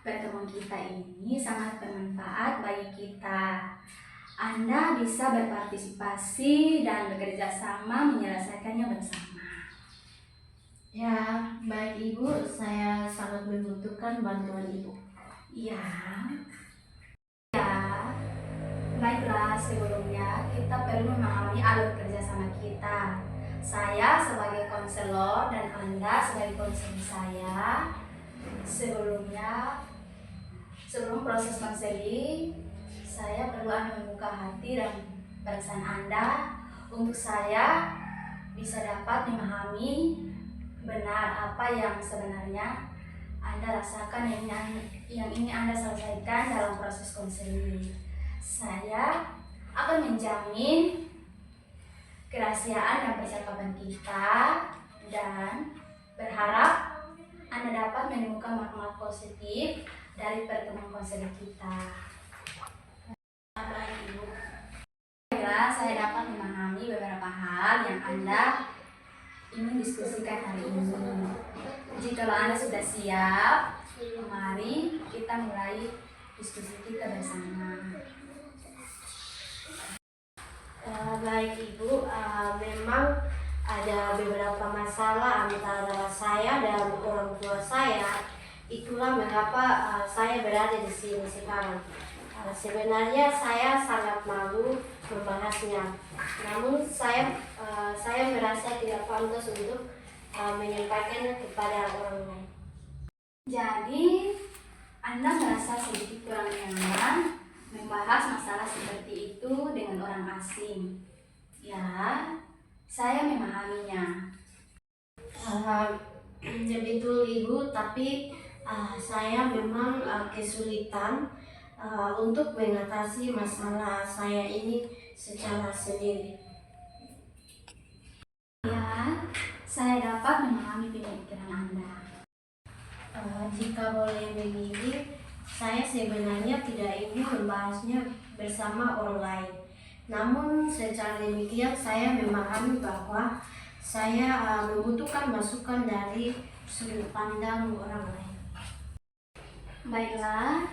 Pertemuan kita ini sangat bermanfaat bagi kita. Anda bisa berpartisipasi dan bekerja sama menyelesaikannya bersama. Ya, baik Ibu, saya sangat membutuhkan bantuan Ibu. Ya, baiklah, sebelumnya kita perlu memahami alur kerjasama kita. Saya sebagai konselor dan Anda sebagai konselor saya. Sebelum proses konseling, saya perlu Anda membuka hati dan perasaan Anda untuk saya bisa dapat memahami benar apa yang sebenarnya Anda rasakan yang ingin Anda selesaikan dalam proses konseling. Saya akan menjamin kerahasiaan dan percakapan kita dan berharap Anda dapat menemukan makna positif dari pertemuan konseling kita. Baik Ibu, saya dapat memahami beberapa hal yang Anda ingin diskusikan hari ini. Jika Anda sudah siap, mari kita mulai diskusi kita bersama. Baik Ibu, memang ada beberapa masalah antara saya dan orang tua saya. Itulah mengapa saya berada di sini sekarang. Sebenarnya saya sangat malu membahasnya. Namun saya merasa tidak pantas untuk menyampaikannya kepada orang lain. Jadi, Anda merasa sedikit kurang nyaman membahas masalah seperti itu dengan orang asing. Ya, saya memahaminya. Betul Ibu, tapi saya memang kesulitan untuk mengatasi masalah saya ini secara sendiri. Ya, saya dapat memahami pemikiran Anda. Jika boleh begini, saya sebenarnya tidak ingin membahasnya bersama orang lain. Namun secara demikian saya memahami bahwa saya membutuhkan masukan dari sudut pandang orang lain. Baiklah,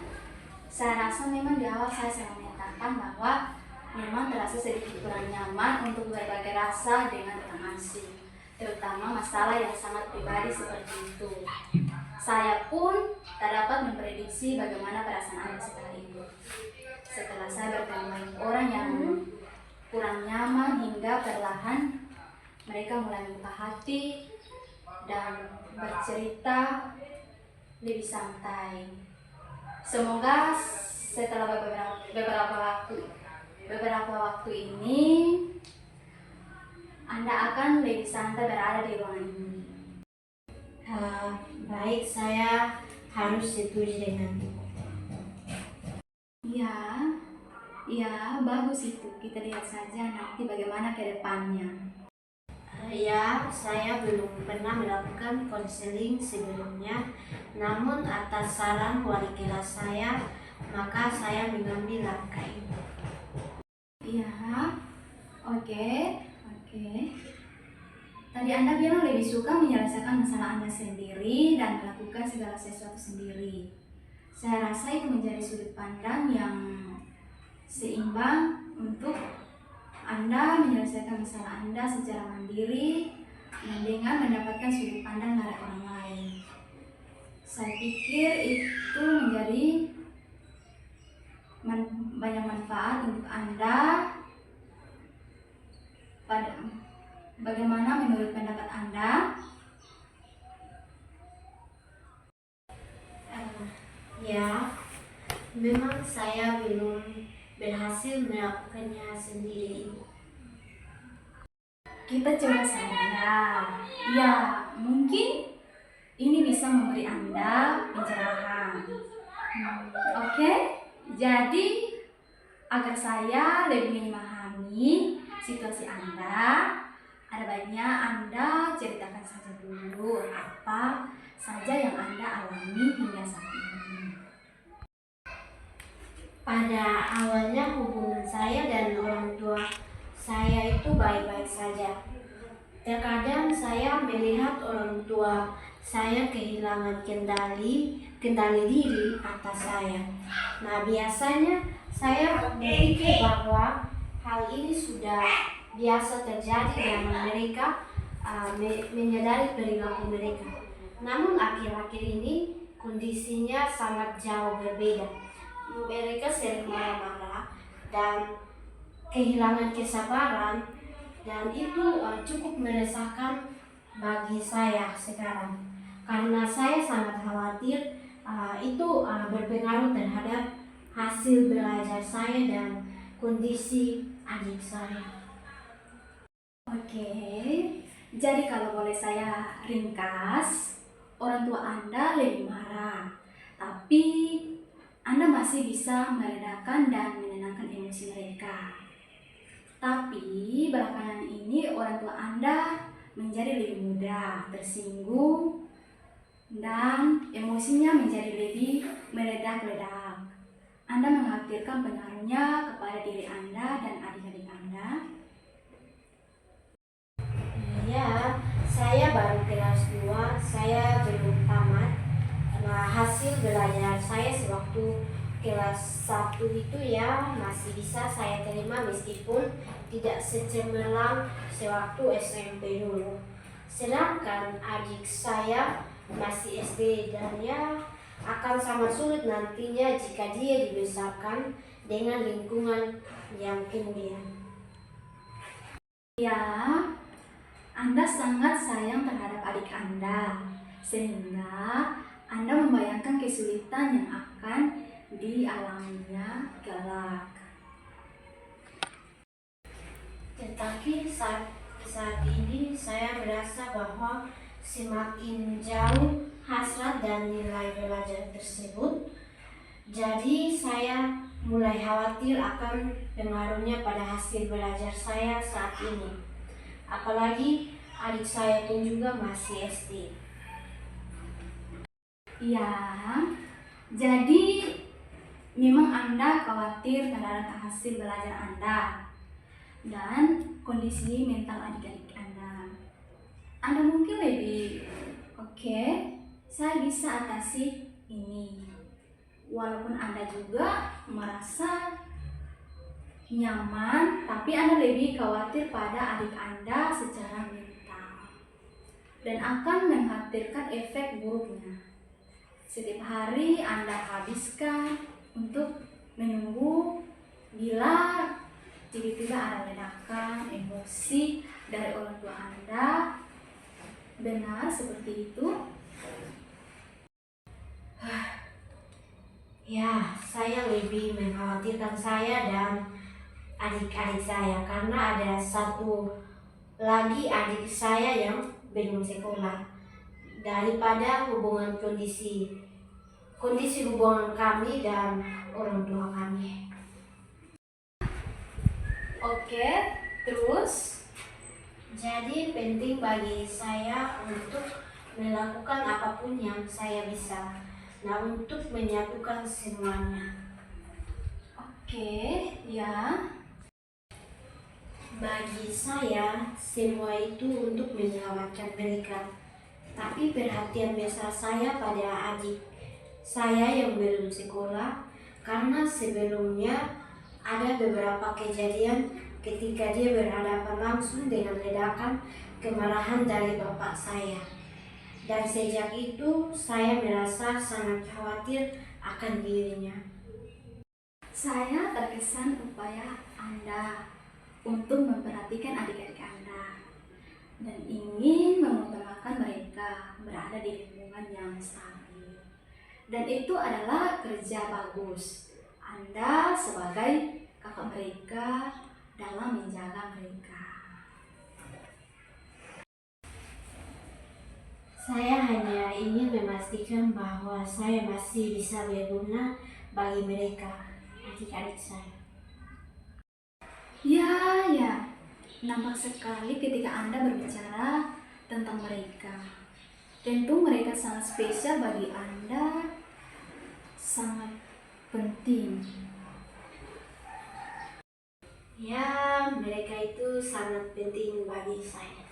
saya rasa memang di awal saya sudah menyatakan bahwa memang terasa sedikit kurang nyaman untuk berbagi rasa dengan orang asing, terutama masalah yang sangat pribadi seperti itu. Saya pun tak dapat memprediksi bagaimana perasaan Anda setelah itu. Setelah saya bertemu dengan orang yang kurang nyaman hingga perlahan mereka mulai membuka hati dan bercerita lebih santai. Semoga setelah beberapa waktu ini Anda akan lebih santai berada di ruangan ini. Baik, saya harus setuju dengan Ibu. Ya, bagus itu. Kita lihat saja nanti bagaimana ke depannya. Ya, saya belum pernah melakukan konseling sebelumnya, namun atas saran wali kelas saya, maka saya mengambil langkah ini. Ya, oke. Tadi Anda bilang lebih suka menyelesaikan masalah Anda sendiri dan melakukan segala sesuatu sendiri. Saya rasa itu menjadi sudut pandang yang seimbang untuk Anda menyelesaikan masalah Anda secara mandiri dan dengan mendapatkan sudut pandang dari orang lain. Saya pikir itu menjadi banyak manfaat untuk Anda. Bagaimana menurut pendapat Anda? Ya, memang saya belum berhasil melakukannya sendiri. Kita coba saja. Ya, mungkin ini bisa memberi Anda pencerahan. Oke? Jadi, agar saya lebih memahami situasi Anda, ada baiknya Anda ceritakan saja dulu apa saja yang Anda alami hingga saat ini. Pada awalnya hubungan saya dan orang tua saya itu baik-baik saja. Terkadang saya melihat orang tua saya kehilangan kendali diri atas saya. Nah, biasanya saya berpikir bahwa hal ini sudah biasa terjadi dan mereka menyadari perilaku mereka. Namun akhir-akhir ini kondisinya sangat jauh berbeda. Mereka sering marah-marah dan kehilangan kesabaran, dan itu cukup meresahkan bagi saya sekarang, karena saya sangat khawatir itu berpengaruh terhadap hasil belajar saya dan kondisi adik saya. Oke, jadi kalau boleh saya ringkas, orang tua Anda lebih marah, tapi Anda masih bisa meredakan dan menenangkan emosi mereka. Tapi belakangan ini orang tua Anda menjadi lebih mudah tersinggung dan emosinya menjadi lebih meledak-ledak. Anda mengkhawatirkan pengaruhnya kepada diri Anda dan adik-adik Anda. Ya, saya baru kelas 2, saya belum tamat. Nah, hasil belajar saya sewaktu kelas 1 itu ya masih bisa saya terima meskipun tidak secemerlang sewaktu SMP dulu. Sedangkan adik saya masih SD dan ya akan sangat sulit nantinya jika dia dibesarkan dengan lingkungan yang kemudian. Ya, Anda sangat sayang terhadap adik Anda, sehingga Anda membayangkan kesulitan yang akan dialaminya kelak. Tetapi saat ini saya merasa bahwa semakin jauh hasrat dan nilai belajar tersebut. Jadi saya mulai khawatir akan pengaruhnya pada hasil belajar saya saat ini. Apalagi adik saya pun juga masih SD. Ya, jadi memang Anda khawatir terhadap hasil belajar Anda dan kondisi mental adik-adik Anda. Anda mungkin lebih oke, saya bisa atasi ini. Walaupun Anda juga merasa nyaman, tapi Anda lebih khawatir pada adik Anda secara mental dan akan mengkhawatirkan efek buruknya. Setiap hari Anda habiskan untuk menunggu bila tiba-tiba ada ledakan emosi dari orang tua Anda. Benar seperti itu? Ya, saya lebih mengkhawatirkan saya dan adik-adik saya karena ada satu lagi adik saya yang belum sekolah, daripada kondisi hubungan kami dan orang tua kami. Oke, terus? Jadi penting bagi saya untuk melakukan apapun yang saya bisa, nah untuk menyatukan semuanya. Oke, ya. Bagi saya, semua itu untuk menyelamatkan mereka. Tapi perhatian besar saya pada adik saya yang belum sekolah, karena sebelumnya ada beberapa kejadian ketika dia berhadapan langsung dengan ledakan kemarahan dari bapak saya. Dan sejak itu, saya merasa sangat khawatir akan dirinya. Saya terkesan upaya Anda untuk memperhatikan adik-adik Anda dan ingin mengutamakan mereka berada di lingkungan yang stabil. Dan itu adalah kerja bagus Anda sebagai kakak mereka dalam menjaga mereka. Saya hanya ingin memastikan bahwa saya masih bisa berguna bagi mereka, adik-adik saya. Ya, nampak sekali ketika Anda berbicara tentang mereka. Tentu mereka sangat spesial bagi Anda, sangat penting. Ya, mereka itu sangat penting bagi saya.